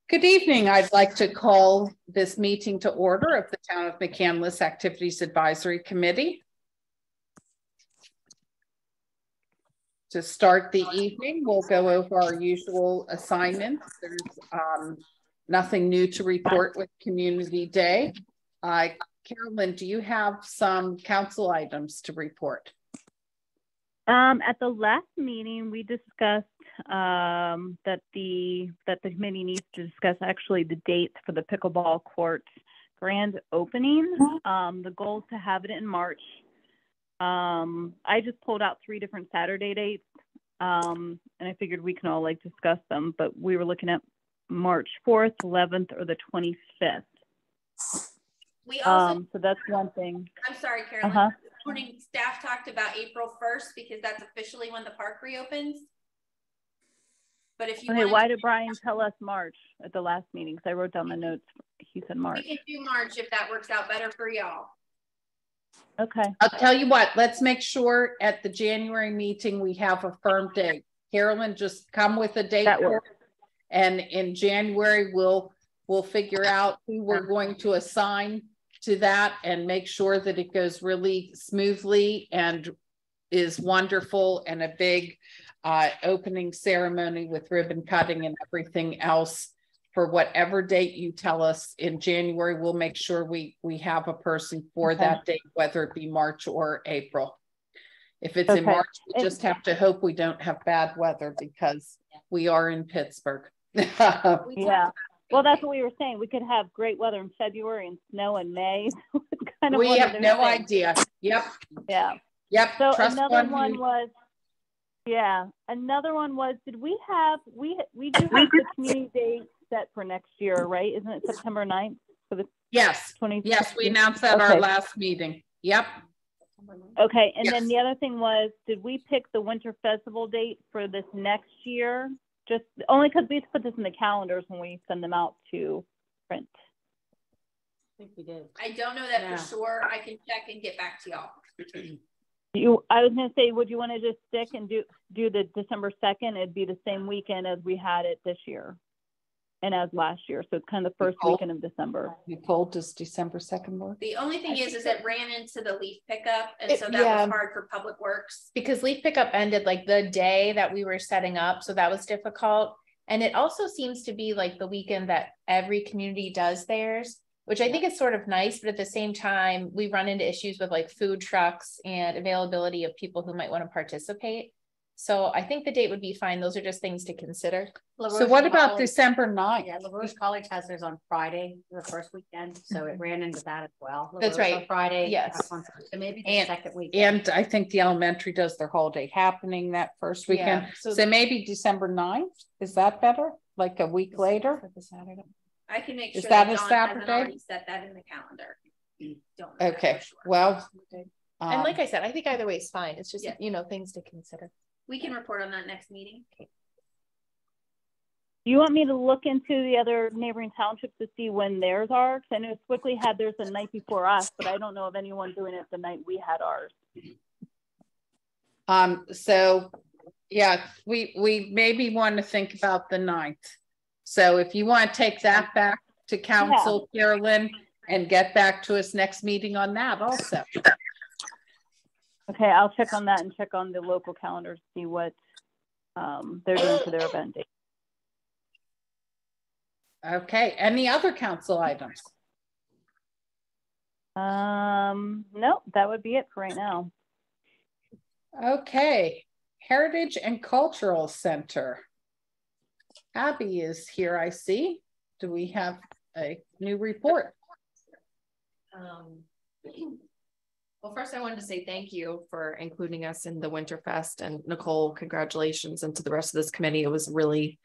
Good evening. I'd like to call this meeting to order of the Town of McCandless Activities Advisory Committee. To start the evening, we'll go over our usual assignments. There's nothing new to report with Community Day. Carolyn, do you have some council items to report? At the last meeting, we discussed that the committee needs to discuss actually the dates for the pickleball court grand opening. The goal is to have it in March. I just pulled out 3 different Saturday dates, and I figured we can all discuss them, but we were looking at March 4th, 11th, or the 25th. We also, so that's one thing. I'm sorry, Carolyn. This morning, staff talked about April 1st because that's officially when the park reopens. But if you why did Brian tell us March at the last meeting? Because I wrote down the notes. He said March. We can do March if that works out better for y'all. Okay. I'll tell you what, let's make sure at the January meeting we have a firm date. Carolyn, just come with a date, and in January we'll figure out who we're going to assign to that and make sure that it goes really smoothly and is wonderful, and a big opening ceremony with ribbon cutting and everything else. For whatever date you tell us in January, we'll make sure we have a person for that date, whether it be March or April. If it's in March, we just have to hope we don't have bad weather because we are in Pittsburgh. Yeah. Well, that's what we were saying. We could have great weather in February and snow in May. We have no idea. Yep. Yeah. Yep. So another one was, did we have, we do have the community day set for next year, right? Isn't it September 9th? For the yes. Yes, we announced that our last meeting. Yep. Okay. And then the other thing was, did we pick the Winter Festival date for this next year? Just only because we put this in the calendars when we send them out to print. I think we did. I don't know that for sure. I can check and get back to y'all. I was going to say, would you want to just stick and do the December 2nd? It'd be the same weekend as we had it this year and as last year. So it's kind of the first weekend of December. Nicole, does December 2nd work? The only thing is it ran into the leaf pickup. And so that was hard for Public Works. Because leaf pickup ended the day that we were setting up. So that was difficult. And it also seems to be the weekend that every community does theirs, which I think is sort of nice. But at the same time, we run into issues with food trucks and availability of people who might want to participate. So I think the date would be fine. Those are just things to consider. So what about December 9th? Yeah, LaRoche College has theirs on Friday, the first weekend. So it ran into that as well. That's right. On Friday. Yes. So maybe the second weekend. And I think the elementary does their holiday happening that first weekend. Yeah. So maybe December 9th. Is that better? Like a week later? The Saturday. I can make sure. Is that a Saturday? Already set that in the calendar. Don't okay. Sure. Well. And like I said, I think either way is fine. It's just, things to consider. We can report on that next meeting. Do you want me to look into the other neighboring townships to see when theirs are? Because I know Swickley had theirs the night before us, but I don't know of anyone doing it the night we had ours. So yeah, we maybe want to think about the 9th. So if you want to take that back to council, Carolyn, and get back to us next meeting on that also. Okay, I'll check on that and check on the local calendar to see what they're doing for their event date. Okay, any other council items? No, that would be it for right now. Okay, Heritage and Cultural Center. Abby is here, I see. Do we have a new report? Well, first I wanted to say thank you for including us in the Winterfest, and Nicole, congratulations, and to the rest of this committee. It was a really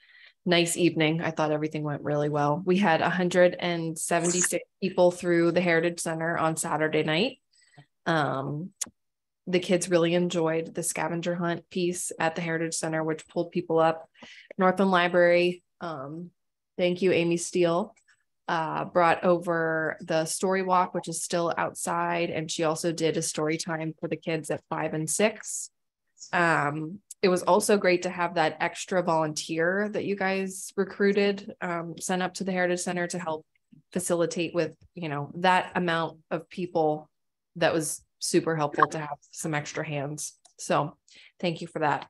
nice evening. I thought everything went really well. We had 176 people through the Heritage Center on Saturday night. The kids really enjoyed the scavenger hunt piece at the Heritage Center, which pulled people up. Northland Library, thank you, Amy Steele, brought over the story walk, which is still outside, and she also did a story time for the kids at 5 and 6. it was also great to have that extra volunteer that you guys recruited, sent up to the Heritage Center to help facilitate with, you know, that amount of people. That was super helpful to have some extra hands. So thank you for that.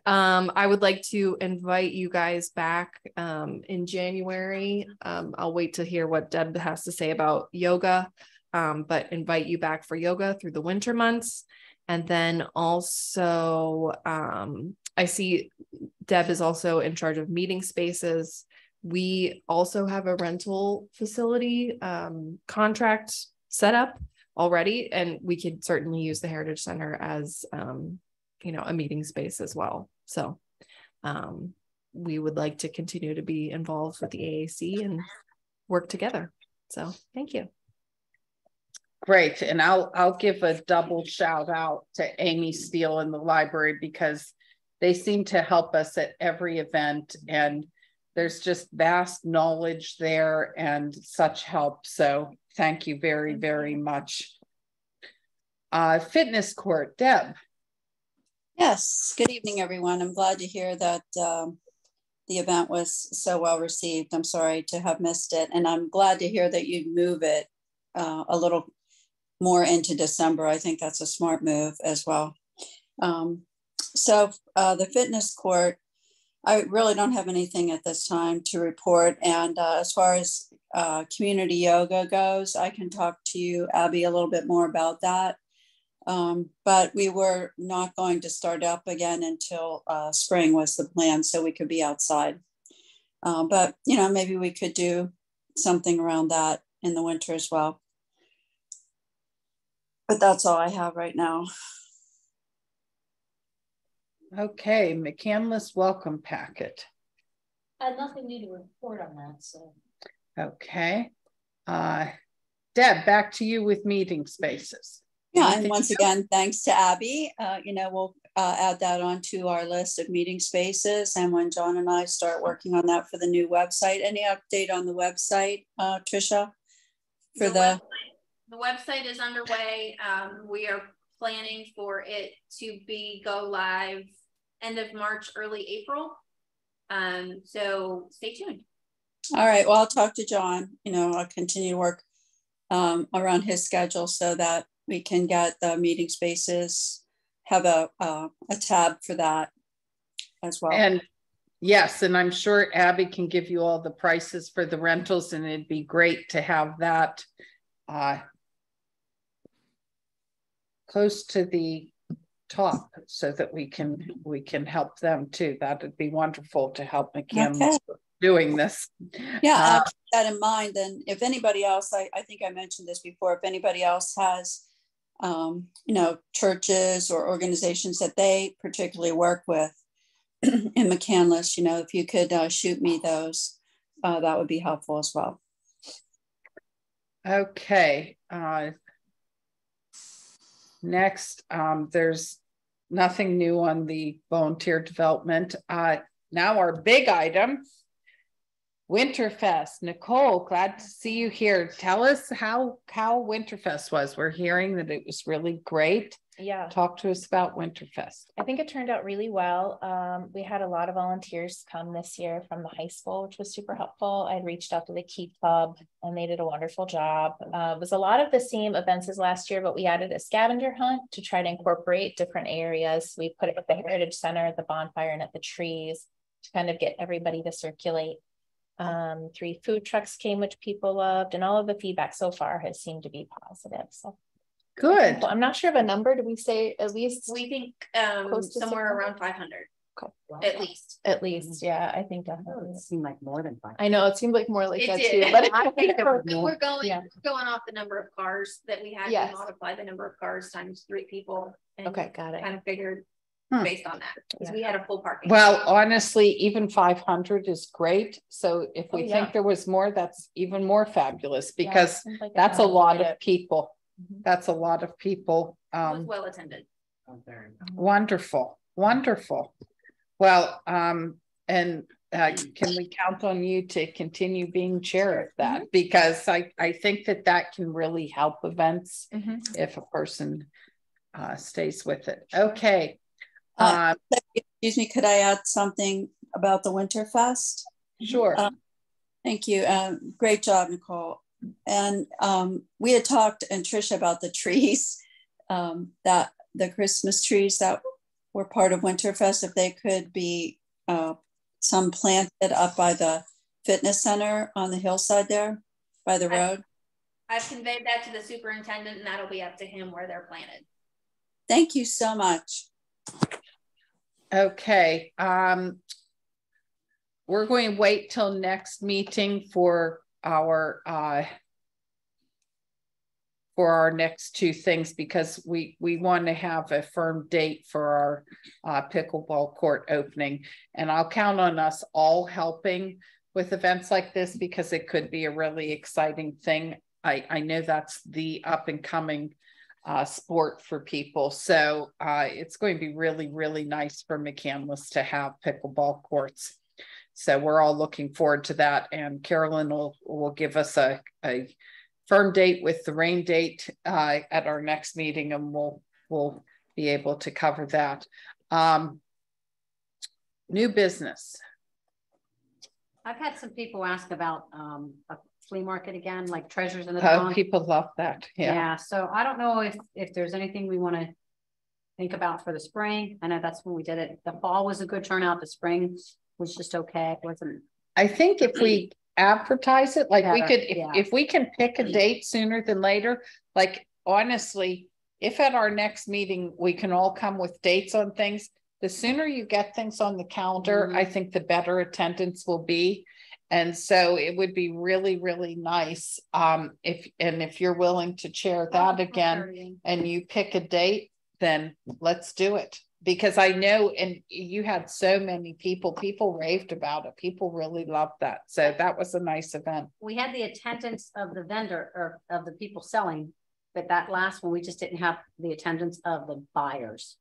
I would like to invite you guys back in January. I'll wait to hear what Deb has to say about yoga, but invite you back for yoga through the winter months. And then also, I see Deb is also in charge of meeting spaces. We also have a rental facility contract set up already, and we could certainly use the Heritage Center as you know, a meeting space as well. So we would like to continue to be involved with the AAC and work together. So thank you. Great. And I'll give a double shout out to Amy Steele in the library, because they seem to help us at every event, and there's just vast knowledge there and such help. So thank you very, very much. Fitness court, Deb. Yes, good evening, everyone. I'm glad to hear that the event was so well received. I'm sorry to have missed it. And I'm glad to hear that you'd move it a little more into December. I think that's a smart move as well. So the fitness court, I really don't have anything at this time to report. And as far as community yoga goes, I can talk to you, Abby, a little bit more about that. But we were not going to start up again until spring was the plan, so we could be outside. But, you know, maybe we could do something around that in the winter as well. But that's all I have right now. Okay, McCandless welcome packet. I had nothing new to report on that, so. Okay. Deb, back to you with meeting spaces. Yeah, and once again, thanks to Abby. You know, we'll add that onto our list of meeting spaces. And when John and I start working on that for the new website, any update on the website, Tricia? For the website is underway. We are planning for it to go live end of March, early April. So stay tuned. All right. Well, I'll talk to John. You know, I'll continue to work around his schedule so that we can get the meeting spaces, have a tab for that as well. And yes, and I'm sure Abby can give you all the prices for the rentals, and it'd be great to have that close to the top so that we can help them too. That would be wonderful to help McCandless doing this. Yeah, I'll keep that in mind. And if anybody else, I think I mentioned this before, if anybody else has you know, churches or organizations that they particularly work with in McCandless, you know, if you could shoot me those, that would be helpful as well. Okay. Next, there's nothing new on the volunteer development. Now our big item, Winterfest. Nicole, glad to see you here. Tell us how Winterfest was. We're hearing that it was really great. Yeah. Talk to us about Winterfest. I think it turned out really well. We had a lot of volunteers come this year from the high school, which was super helpful. I reached out to the Key Club and they did a wonderful job. It was a lot of the same events as last year, but we added a scavenger hunt to try to incorporate different areas. We put it at the Heritage Center, at the bonfire, and at the trees to kind of get everybody to circulate. 3 food trucks came, which people loved, and all of the feedback so far has seemed to be positive. So good. Well, I'm not sure of a number. Did we say at least? We think somewhere around 500. Okay. At least, yeah, I think definitely. It seemed like more than 500. I know it seemed like more like that did. too, but I think we're going off the number of cars that we had. Yes. To multiply the number of cars times 3 people. And okay, got it. Kind of figured based on that, because we had a full parking. Well, honestly, even 500 is great. So if we think there was more, that's even more fabulous, because like that's a lot of people. That's a lot of people. It was well attended. Wonderful. Well, and can we count on you to continue being chair of that? Because I think that can really help events if a person stays with it. Okay. Excuse me, could I add something about the Winterfest? Sure. Thank you. Great job, Nicole. And we had talked, and Tricia, about the trees, that the Christmas trees that were part of Winterfest, if they could be some planted up by the fitness center on the hillside there by the road. I've conveyed that to the superintendent, and that'll be up to him where they're planted. Thank you so much. Okay. We're going to wait till next meeting for our next two things, because we want to have a firm date for our pickleball court opening, and I'll count on us all helping with events like this, because it could be a really exciting thing. I know that's the up and coming sport for people. So it's going to be really, really nice for McCandless to have pickleball courts. So we're all looking forward to that. And Carolyn will give us a firm date with the rain date at our next meeting, and we'll be able to cover that. New business. I've had some people ask about a flea market again, like Treasures in the Trunk. People love that. Yeah. So I don't know if there's anything we want to think about for the spring. I know that's when we did it. The fall was a good turnout. The spring was just okay. It wasn't. I think if we advertise it, like we could, yeah. if we can pick a date sooner than later, like honestly, if at our next meeting we can all come with dates on things, the sooner you get things on the calendar, I think the better attendance will be. And so it would be really, really nice if you're willing to chair that again, and you pick a date, then let's do it. Because I know, and you had so many people raved about it. People really loved that. So that was a nice event. We had the attendance of the vendor or of the people selling, but that last one, we just didn't have the attendance of the buyers.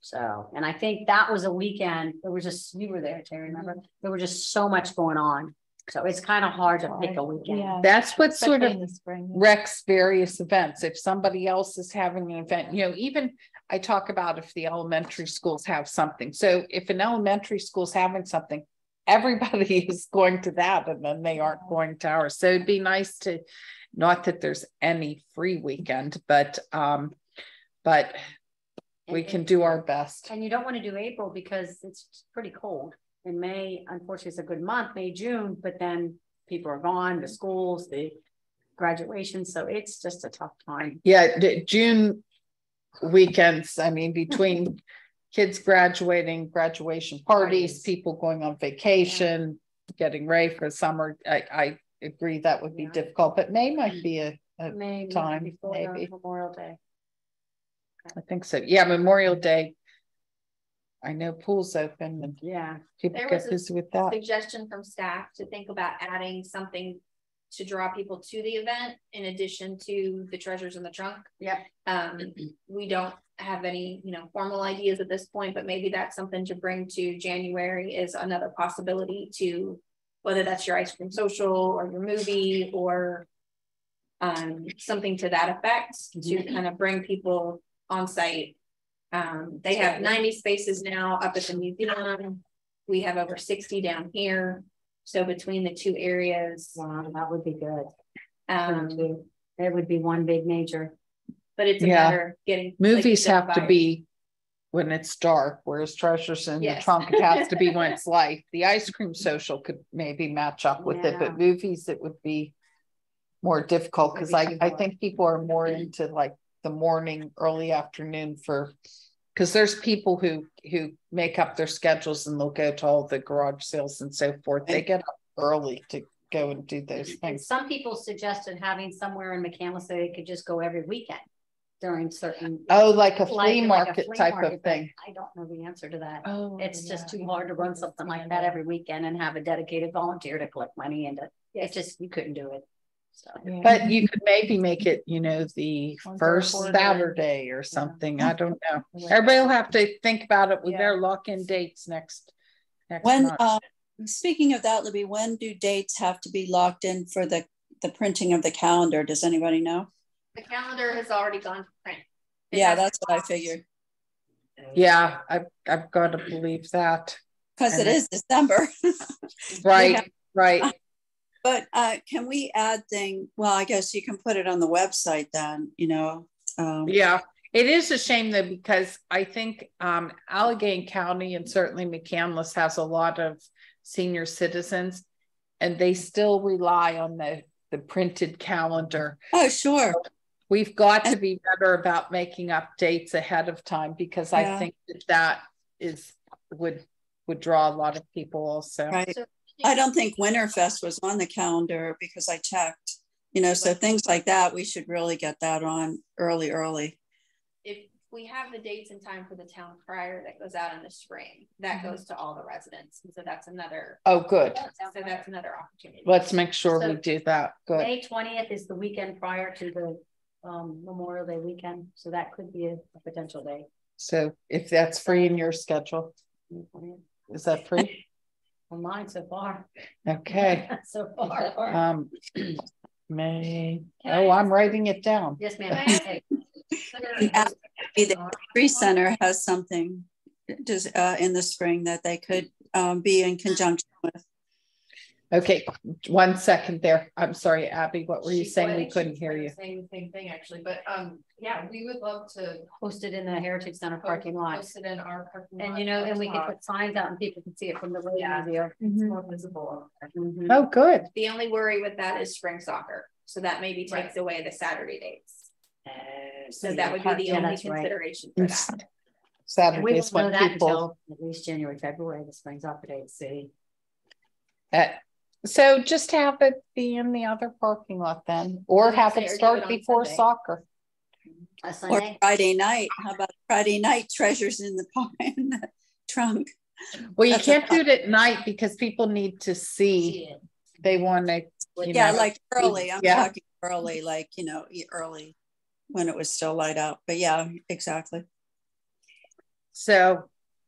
So, and I think that was a weekend. There was just, you were there, Terry, remember? There were just so much going on. So it's kind of hard to pick a weekend. Yeah, that's what sort of in the spring wrecks various events. If somebody else is having an event, you know, even I talk about if the elementary schools have something. So if an elementary school's having something, everybody is going to that, and then they aren't going to ours. So it'd be nice to, not that there's any free weekend, but we can do our best. And you don't want to do April because it's pretty cold. In May, unfortunately, it's a good month, May, June, but then people are gone, the schools, the graduation. So it's just a tough time. Yeah, June weekends, I mean, between kids graduating, graduation parties, people going on vacation, getting ready for summer, I agree that would be difficult, but May might be a time, maybe. Memorial Day. I think so. Yeah, Memorial Day. I know pools open, and people get busy with that. Suggestion from staff to think about adding something to draw people to the event in addition to the Treasures in the Trunk. Yeah. We don't have any, formal ideas at this point, but maybe that's something to bring to January is another possibility to, whether that's your ice cream social or your movie or something to that effect, to kind of bring people on site. They have 90 spaces now up at the museum. We have over 60 down here. So between the two areas, wow, that would be good. It would be one big major. But it's a matter of getting movies have to be when it's dark, whereas Treasures in the Trunk, it has to be when it's light. The ice cream social could maybe match up with it, but movies, it would be more difficult because I think people are more into like the morning, early afternoon because there's people who make up their schedules and they'll go to all the garage sales and so forth. They get up early to go and do those things. And some people suggested having somewhere in McCandless so they could just go every weekend during certain like a flea market type of thing. I don't know the answer to that. It's just too hard to run something like that every weekend and have a dedicated volunteer to collect money, and it's just, you couldn't do it. So, but you could maybe make it, the first Saturday or something. I don't know. Everybody will have to think about it. We better lock in dates next month. Speaking of that, Libby, when do dates have to be locked in for the printing of the calendar? Does anybody know? The calendar has already gone to print. That's what I figured. Yeah, I've got to believe that. Because it is December. Right, right. But can we add well, I guess you can put it on the website then, you know. Yeah, it is a shame though, because I think Allegheny County and certainly McCandless has a lot of senior citizens, and they still rely on the printed calendar. Oh, sure. So we've got to be better about making updates ahead of time, because I think that would draw a lot of people also. Right. I don't think Winterfest was on the calendar because I checked, you know, so things like that, we should really get that on early. If we have the dates and time for the town crier that goes out in the spring, that goes to all the residents. And so that's another. Oh, good. So that's another opportunity. Let's make sure we do that. Good. May 20th is the weekend prior to the Memorial Day weekend. So that could be a potential day. So if that's free in your schedule, is that free? On mine so far. Okay. So far. May. Oh, I'm writing it down. Yes, ma'am. The Tree Center has something just in the spring that they could be in conjunction with. Okay, 1 second there. I'm sorry, Abby, what were you saying? We couldn't hear you. Saying the same thing actually, but yeah, we would love to Host it in the Heritage Center parking lot. Host it in our parking lot. And you know, and we can put signs out and people can see it from the road. Yeah. It's more visible. Oh, good. The only worry with that is spring soccer. So that maybe takes away the Saturday dates. So that would be the only consideration for that. Saturdays when when people until at least January, February, the spring's off date. See. So just have it be in the other parking lot then, or have it start before soccer. Or Friday night. How about Friday night? Treasures in the trunk. Well, you can't do it at night because people need to see. They want to. Yeah, like early. I'm talking early, like, you know, early when it was still light out. But yeah, exactly. So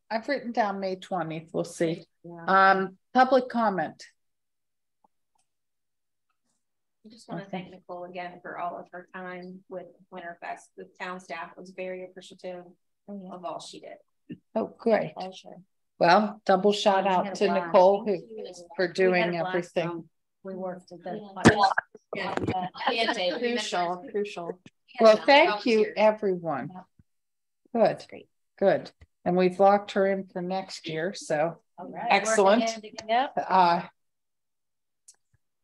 I've written down May 20th. We'll see. Public comment. I just want to thank Nicole again for all of her time with Winterfest. The town staff was very appreciative of all she did. Oh, great. Well, double shout out to Nicole for doing everything. We worked at the crucial. Well, thank you, everyone. Good, good. And we've locked her in for next year, so excellent.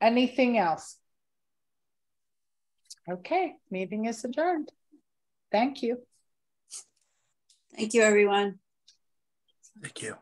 Anything else? Okay, meeting is adjourned. Thank you. Thank you, everyone. Thank you.